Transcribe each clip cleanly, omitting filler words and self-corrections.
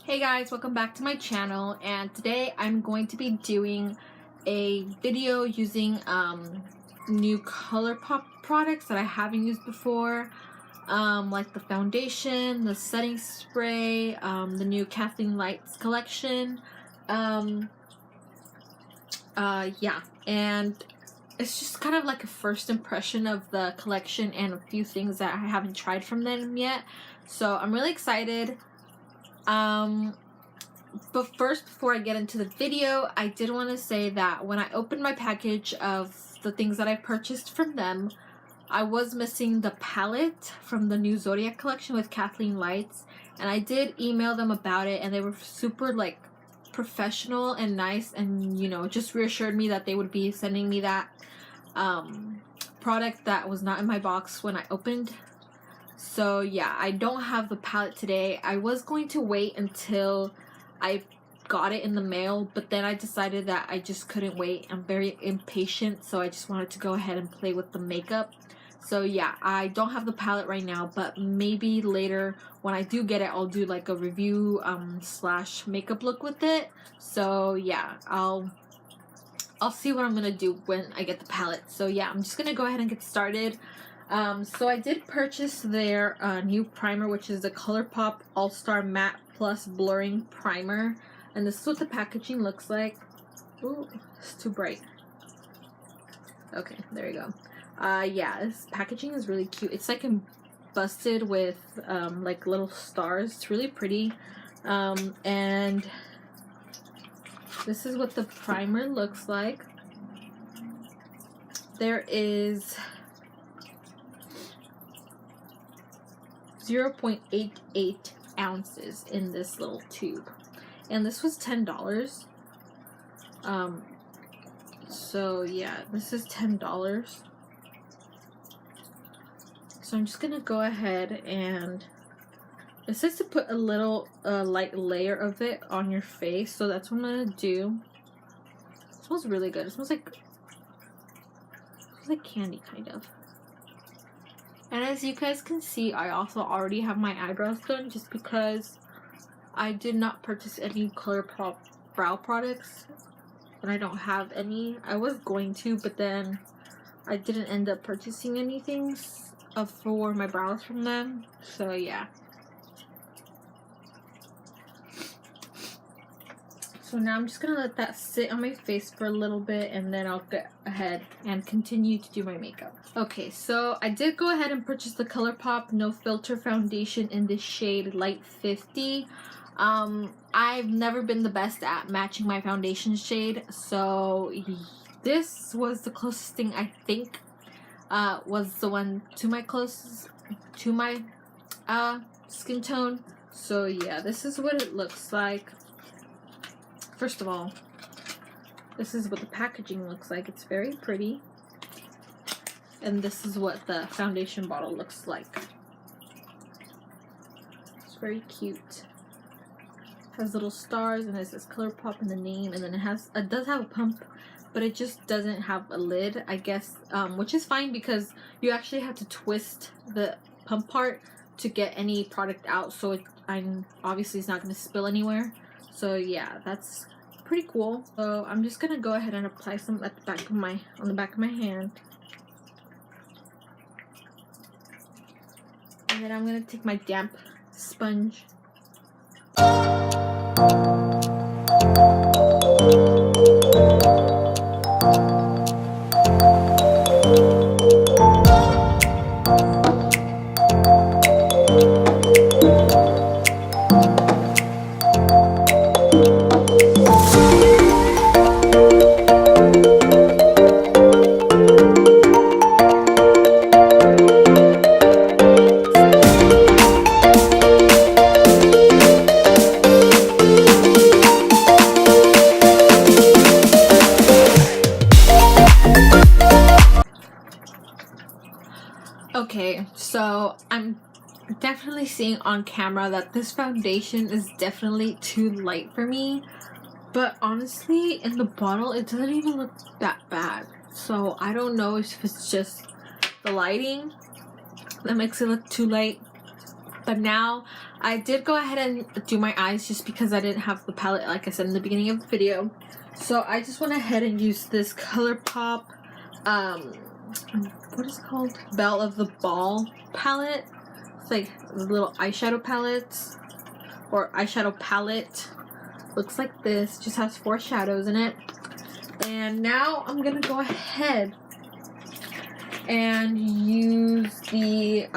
Hey guys, welcome back to my channel, and today I'm going to be doing a video using new Colourpop products that I haven't used before, like the foundation, the setting spray, the new Kathleen Lights collection. Yeah, and it's just kind of like a first impression of the collection and a few things that I haven't tried from them yet, so I'm really excited. But first, before I get into the video, I did want to say that when I opened my package of the things that I purchased from them, I was missing the palette from the new Zodiac collection with Kathleen Lights, and I did email them about it, and they were super like professional and nice, and just reassured me that they would be sending me that product that was not in my box when I opened. So yeah, I don't have the palette today. I was going to wait until I got it in the mail, but then I decided that I just couldn't wait. I'm very impatient, so I just wanted to go ahead and play with the makeup. So yeah, I don't have the palette right now, but maybe later when I do get it, I'll do like a review slash makeup look with it. So yeah, I'll see what I'm gonna do when I get the palette. So yeah, I'm just gonna go ahead and get started. So I did purchase their new primer, which is the Colourpop All-Star Matte Plus Blurring Primer, and this is what the packaging looks like. Ooh, it's too bright. Okay, there you go. Yeah, this packaging is really cute. It's like busted with like little stars. It's really pretty. And this is what the primer looks like. There is 0.88 ounces in this little tube, and this was $10. So yeah, this is $10. So I'm just gonna go ahead, and it says to put a little light layer of it on your face, so that's what I'm gonna do. It smells really good. It smells like candy, kind of. And as you guys can see, I also already have my eyebrows done, just because I did not purchase any Colourpop brow products, and I don't have any. I was going to, but then I didn't end up purchasing anything for my brows from them. So yeah. So now I'm just gonna let that sit on my face for a little bit, and then I'll get ahead and continue to do my makeup. Okay, so I did go ahead and purchase the Colourpop No Filter Foundation in the shade Light 50. I've never been the best at matching my foundation shade, so this was the closest thing I think was the one to my skin tone. So yeah, this is what it looks like. First of all, this is what the packaging looks like. It's very pretty. And this is what the foundation bottle looks like. It's very cute. It has little stars, and it says Colourpop in the name, and then it does have a pump, but it just doesn't have a lid, I guess, which is fine because you actually have to twist the pump part to get any product out, so obviously it's not going to spill anywhere. So yeah, that's pretty cool. So I'm just gonna go ahead and apply some at the back of on the back of my hand, and then I'm gonna take my damp sponge. Okay, so I'm definitely seeing on camera that this foundation is definitely too light for me, but honestly in the bottle it doesn't even look that bad. So I don't know if it's just the lighting that makes it look too light, But now I did go ahead and do my eyes just because I didn't have the palette like I said in the beginning of the video. So I just went ahead and used this Colourpop what is it called? Belle of the Ball palette. It's like little eyeshadow palettes or eyeshadow palette. Looks like this. Just has 4 shadows in it. And now I'm gonna go ahead and use the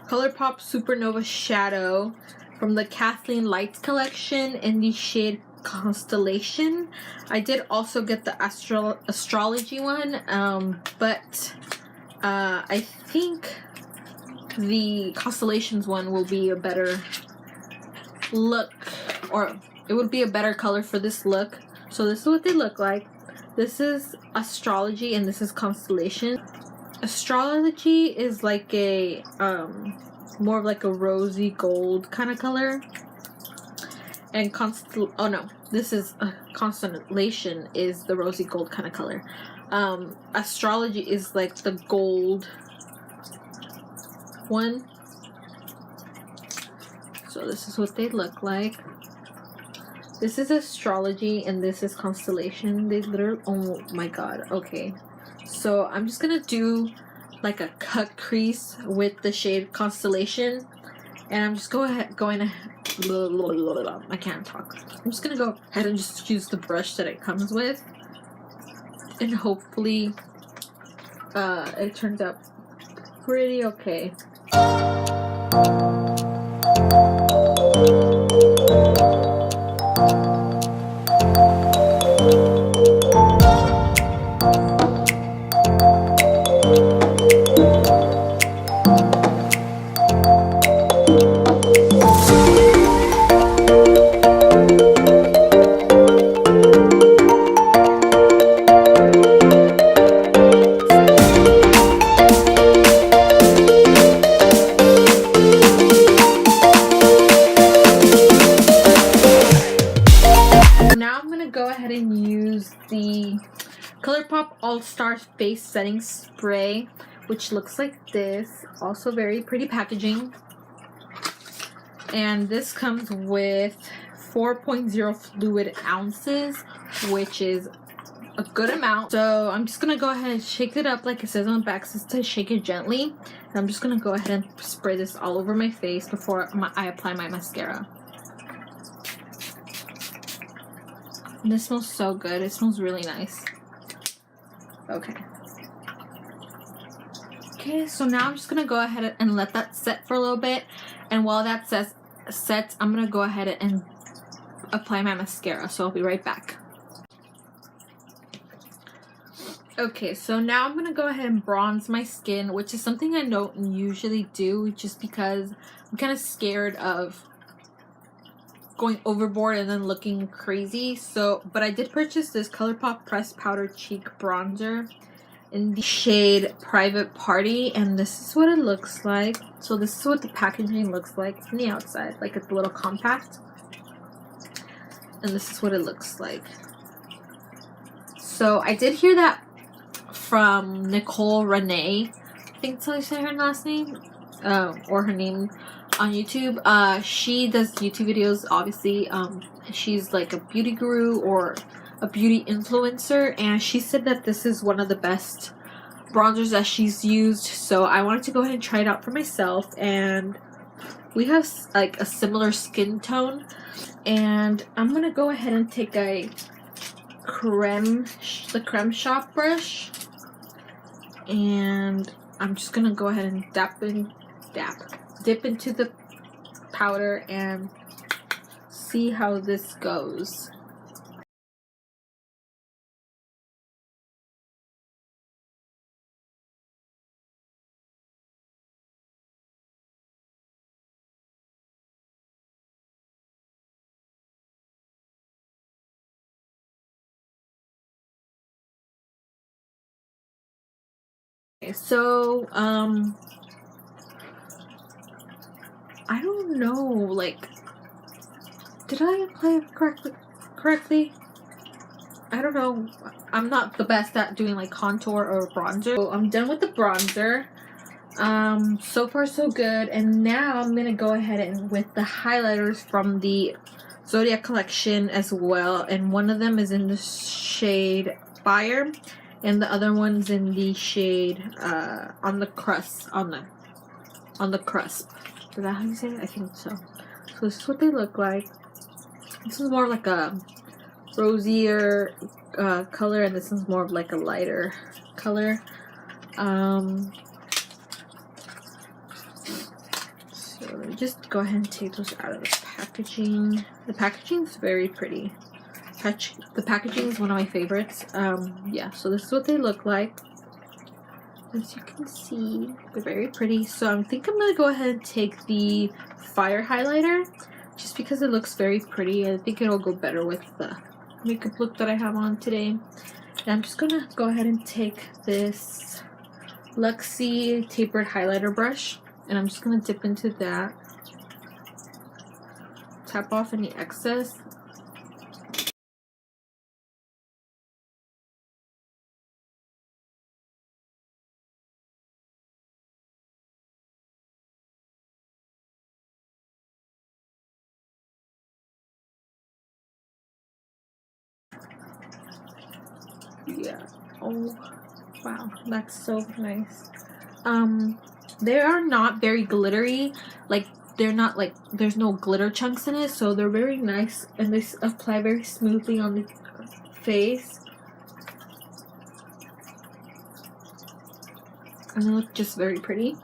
Colourpop Supernova Shadow from the Kathleen Lights collection in the shade Constellation. I did also get the astrology one, but I think the Constellations one will be a better look, or it would be a better color for this look. So this is what they look like. This is astrology and this is constellation. Astrology is like a more of like a rosy gold kind of color, and this is constellation is the rosy gold kind of color. Astrology is like the gold one. So this is what they look like. This is astrology and this is constellation. They literally, oh my god. Okay, so I'm just gonna do like a cut crease with the shade Constellation, and I'm just I can't talk. I'm just gonna go ahead and just use the brush that it comes with, and hopefully it turns out pretty okay. Go ahead and use the Colourpop All-Star Face Setting Spray, which looks like this. Also very pretty packaging. And this comes with 4.0 fluid ounces, which is a good amount. So I'm just gonna go ahead and shake it up like it says on the back. It says to shake it gently. And I'm just gonna go ahead and spray this all over my face before I apply my mascara. And this smells so good. It smells really nice. Okay. Okay, so now I'm just gonna go ahead and let that set for a little bit. And while that sets, I'm gonna go ahead and apply my mascara. So I'll be right back. Okay, so now I'm gonna go ahead and bronze my skin, which is something I don't usually do just because I'm kind of scared of going overboard and then looking crazy. So, but I did purchase this Colourpop Pressed Powder Cheek Bronzer in the shade Private Party, and this is what it looks like. So this is what the packaging looks like from the outside, like it's a little compact, and this is what it looks like. So I did hear that from Nicole Renee, I think that's how you say her last name, or her name on YouTube. She does YouTube videos, obviously. She's like a beauty guru or a beauty influencer, and she said that this is one of the best bronzers that she's used. So I wanted to go ahead and try it out for myself, and we have like a similar skin tone. And I'm gonna go ahead and take the creme shop brush, and I'm just gonna go ahead and dip into the powder and see how this goes. Okay, so I don't know, like, did I apply it correctly? I don't know, I'm not the best at doing like contour or bronzer. So I'm done with the bronzer. So far so good. And now I'm gonna go ahead and with the highlighters from the Zodiac collection as well. And one of them is in the shade Fire, and the other one's in the shade on the crust, on the cusp. Is that how you say it? I think so. So this is what they look like. This is more like a rosier color, and this is more of like a lighter color. So let me just go ahead and take those out of the packaging. The packaging is very pretty. The packaging is one of my favorites. Yeah, so this is what they look like. As you can see, they're very pretty. So I think I'm gonna go ahead and take the Fire highlighter, just because it looks very pretty. I think it'll go better with the makeup look that I have on today. And I'm just gonna go ahead and take this Luxie tapered highlighter brush, and I'm just gonna dip into that, tap off any excess. Yeah. Oh wow, that's so nice. They are not very glittery, like they're not like, there's no glitter chunks in it, so they're very nice and they apply very smoothly on the face, and they look just very pretty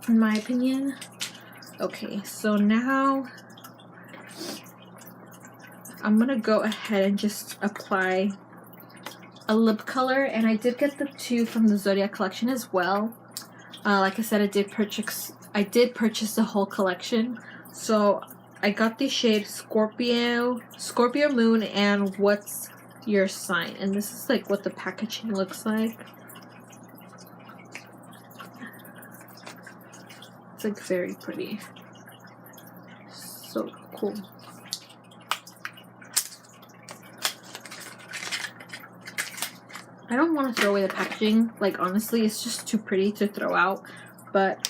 in my opinion. Okay, so now I'm gonna go ahead and just apply a lip color, and I did get the two from the Zodiac collection as well. Like I said, I did purchase the whole collection. So I got the shade Scorpio Moon and What's Your Sign, and this is like what the packaging looks like. It's like very pretty, so cool. I don't want to throw away the packaging, like honestly it's just too pretty to throw out, but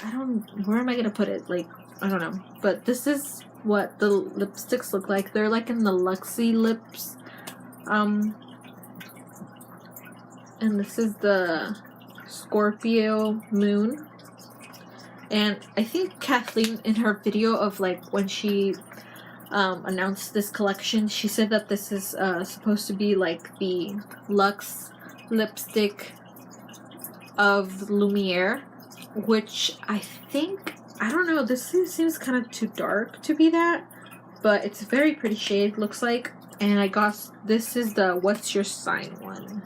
where am I gonna put it? Like, I don't know. But this is what the lipsticks look like. They're like in the Luxie lips, and this is the Scorpio Moon. And I think Kathleen, in her video of like when she announced this collection, she said that this is supposed to be like the Luxe lipstick of Lumiere, which I think, I don't know, this seems kind of too dark to be that, but it's a very pretty shade, looks like. And I got, this is the What's Your Sign one.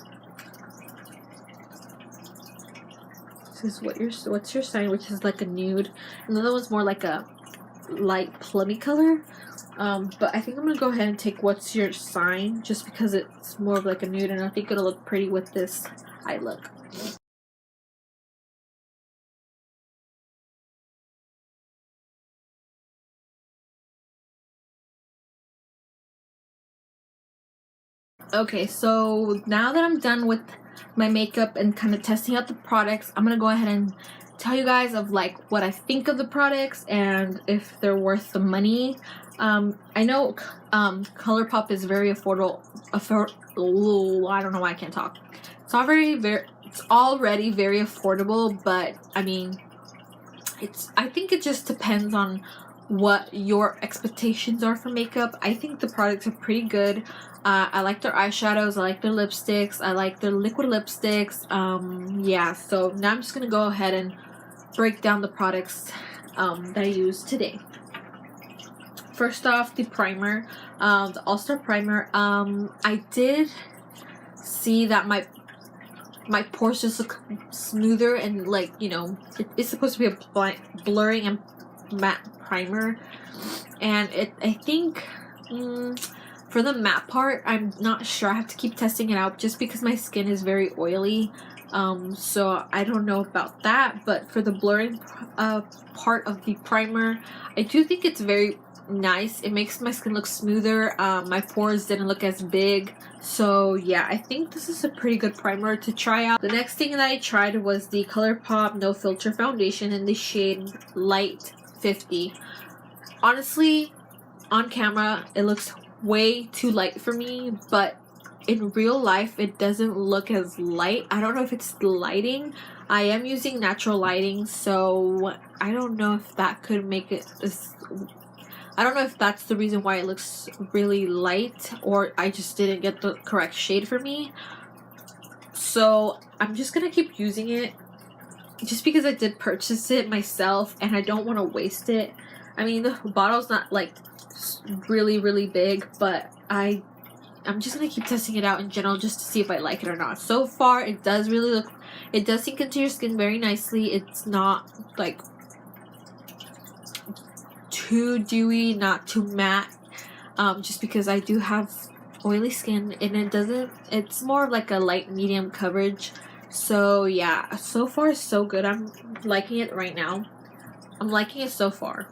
This is What's Your Sign, which is like a nude, and the other one's more like a light plummy color. But I think I'm gonna go ahead and take What's Your Sign, just because it's more of like a nude, and I think it'll look pretty with this eye look. Okay, so now that I'm done with my makeup and kind of testing out the products, I'm gonna go ahead and tell you guys of like what I think of the products and if they're worth the money. I know Colourpop is very affordable. I don't know why I can't talk. It's already very affordable, but I mean, I think it just depends on what your expectations are for makeup. I think the products are pretty good. I like their eyeshadows, I like their lipsticks, I like their liquid lipsticks. Yeah, so now I'm just gonna go ahead and break down the products that I used today. First off, the primer, the All-Star Primer. I did see that my pores just look smoother, and like, you know, it's supposed to be a blurring and matte primer, and I think for the matte part, I'm not sure. I have to keep testing it out just because my skin is very oily, so I don't know about that. But for the blurring part of the primer, I do think it's very nice. It makes my skin look smoother. My pores didn't look as big. So yeah, I think this is a pretty good primer to try out. The next thing that I tried was the Colourpop No Filter Foundation in the shade Light 50. Honestly, on camera, it looks way too light for me, but in real life, it doesn't look as light. I don't know if it's the lighting. I am using natural lighting, so I don't know if that could make it I don't know if that's the reason why it looks really light, or I just didn't get the correct shade for me. So I'm just gonna keep using it just because I did purchase it myself and I don't want to waste it. I mean, the bottle's not like really big, but I'm just gonna keep testing it out in general just to see if I like it or not. So far, it does sink into your skin very nicely. It's not like too dewy, not too matte, just because I do have oily skin, and it's more of like a light medium coverage. So yeah, so far so good. I'm liking it right now. I'm liking it so far.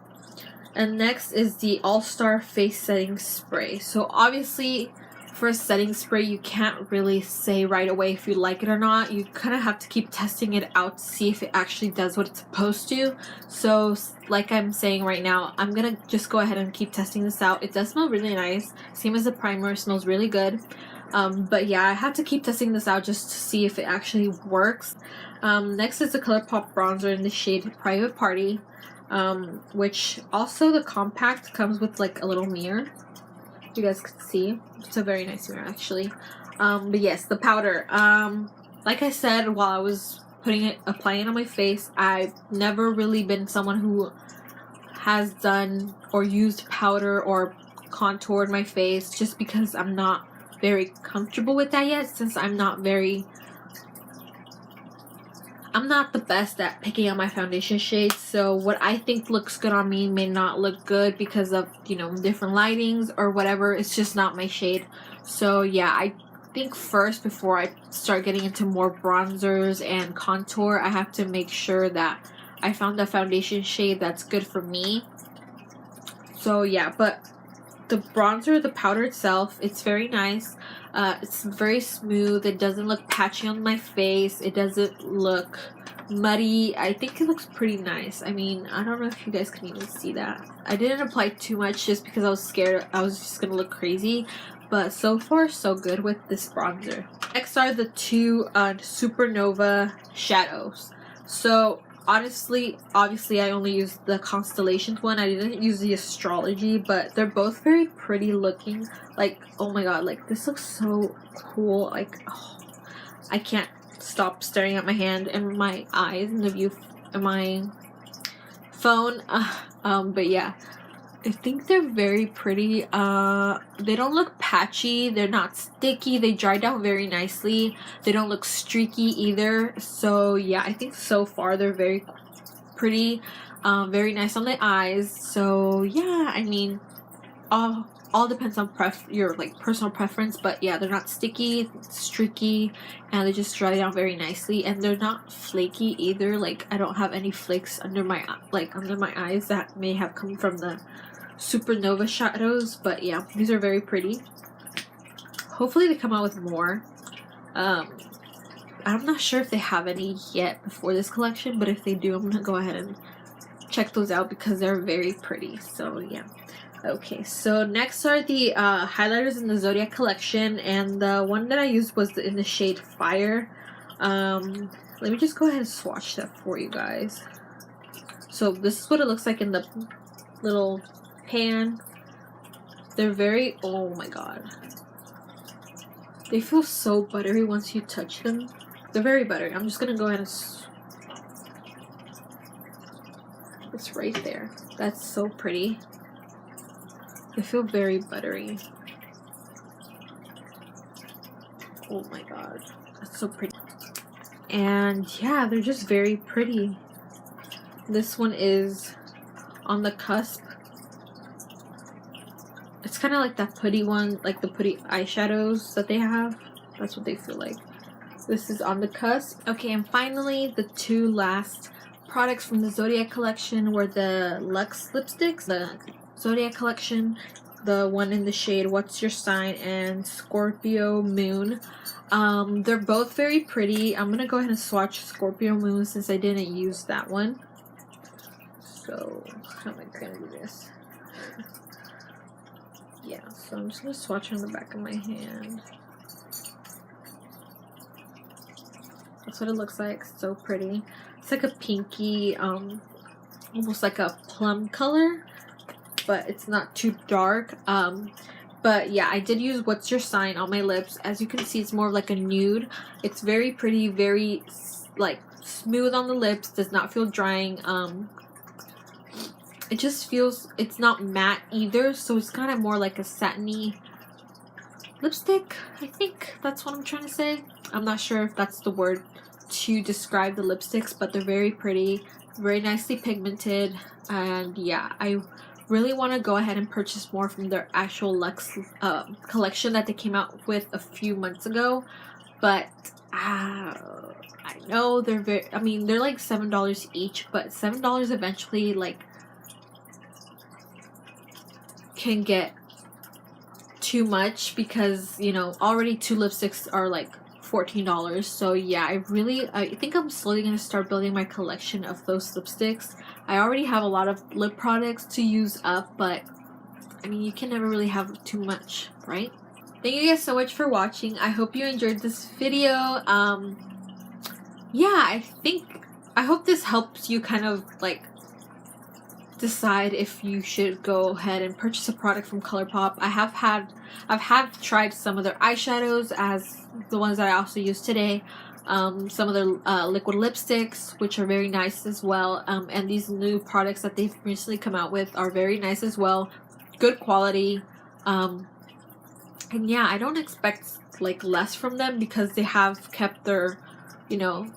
And next is the All-Star Face Setting Spray. So obviously, for a setting spray, you can't really say right away if you like it or not. You kind of have to keep testing it out to see if it actually does what it's supposed to. So like I'm saying right now, I'm gonna just go ahead and keep testing this out. It does smell really nice, same as the primer. It smells really good. But yeah, I have to keep testing this out just to see if it actually works. Next is the Colourpop bronzer in the shade Private Party, which also the compact comes with like a little mirror. You guys can see it's a very nice mirror actually. But yes, the powder, like I said while I was applying it on my face, I've never really been someone who has done or used powder or contoured my face, just because I'm not very comfortable with that yet, since I'm not the best at picking out my foundation shades. So what I think looks good on me may not look good because of, you know, different lightings or whatever. It's just not my shade. So yeah, I think first, before I start getting into more bronzers and contour, I have to make sure that I found a foundation shade that's good for me. So yeah, but the bronzer, the powder itself, it's very nice. It's very smooth. It doesn't look patchy on my face. It doesn't look muddy. I think it looks pretty nice. I mean, I don't know if you guys can even see that. I didn't apply too much just because I was scared I was just gonna look crazy. But so far, so good with this bronzer. Next are the two Supernova shadows. So honestly, obviously I only used the Constellations one. I didn't use the Astrology, but they're both very pretty looking. Like, oh my god, like this looks so cool. Like, oh, I can't stop staring at my hand and my eyes and the view in my phone. But yeah, I think they're very pretty. They don't look patchy. They're not sticky. They dry down very nicely. They don't look streaky either. So yeah, I think so far they're very pretty. Very nice on the eyes. So yeah, I mean, all depends on your like personal preference. But yeah, they're not sticky, streaky, and they just dry down very nicely. And they're not flaky either. Like, I don't have any flakes under my eyes that may have come from the Supernova shadows. But yeah, these are very pretty. Hopefully they come out with more. I'm not sure if they have any yet before this collection, but if they do, I'm gonna go ahead and check those out because they're very pretty. So yeah. Okay, so next are the highlighters in the Zodiac collection, and the one that I used was in the shade Fire. Let me just go ahead and swatch that for you guys. So this is what it looks like in the little pan. They're very, oh my god, they feel so buttery once you touch them. They're very buttery. I'm just gonna go ahead and it's right there. That's so pretty. They feel very buttery. Oh my god, that's so pretty. And yeah, they're just very pretty. This one is on the cusp. It's kind of like that putty one, like the putty eyeshadows that they have. That's what they feel like. This is on the cusp. Okay, and finally, the two last products from the Zodiac collection were the Luxe lipsticks, the Zodiac collection, the one in the shade What's Your Sign and Scorpio Moon. They're both very pretty. I'm gonna go ahead and swatch Scorpio Moon since I didn't use that one. So how am I gonna do this? Yeah, so I'm just gonna swatch on the back of my hand. That's what it looks like. So pretty. It's like a pinky, almost like a plum color, but it's not too dark. But yeah, I did use What's Your Sign on my lips. As you can see, it's more of like a nude. It's very pretty, very like smooth on the lips, does not feel drying. It just feels, it's not matte either, so it's kind of more like a satiny lipstick. I think that's what I'm trying to say. I'm not sure if that's the word to describe the lipsticks, but they're very pretty, very nicely pigmented. And yeah, I really want to go ahead and purchase more from their actual Luxe collection that they came out with a few months ago. But I know they're very, I mean, they're like $7 each, but $7 eventually like can get too much, because you know already 2 lipsticks are like $14. So yeah, I think I'm slowly gonna start building my collection of those lipsticks. I already have a lot of lip products to use up, but I mean, you can never really have too much, right? Thank you guys so much for watching. I hope you enjoyed this video. Yeah, I hope this helps you kind of like decide if you should go ahead and purchase a product from Colourpop. I've tried some of their eyeshadows, as the ones that I also used today. Some of their liquid lipsticks, which are very nice as well. And these new products that they've recently come out with are very nice as well. Good quality. And yeah, I don't expect like less from them, because they have kept their, you know,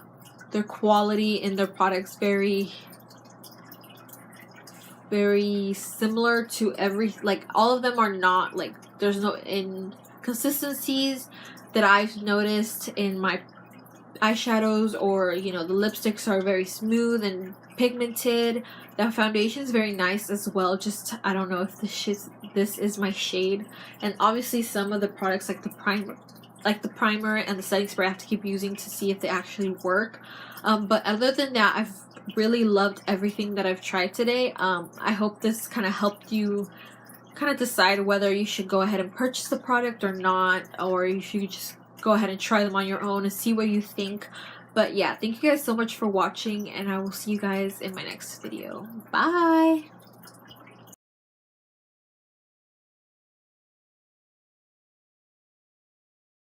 their quality in their products very similar to like all of them are not like, there's no inconsistencies that I've noticed in my eyeshadows, or you know, the lipsticks are very smooth and pigmented. The foundation is very nice as well. Just I don't know if this is my shade. And obviously some of the products like the primer and the setting spray I have to keep using to see if they actually work. But other than that, I've really loved everything that I've tried today. I hope this kind of helped you kind of decide whether you should go ahead and purchase the product or not, or you should just go ahead and try them on your own and see what you think. But yeah, thank you guys so much for watching, and I will see you guys in my next video. Bye!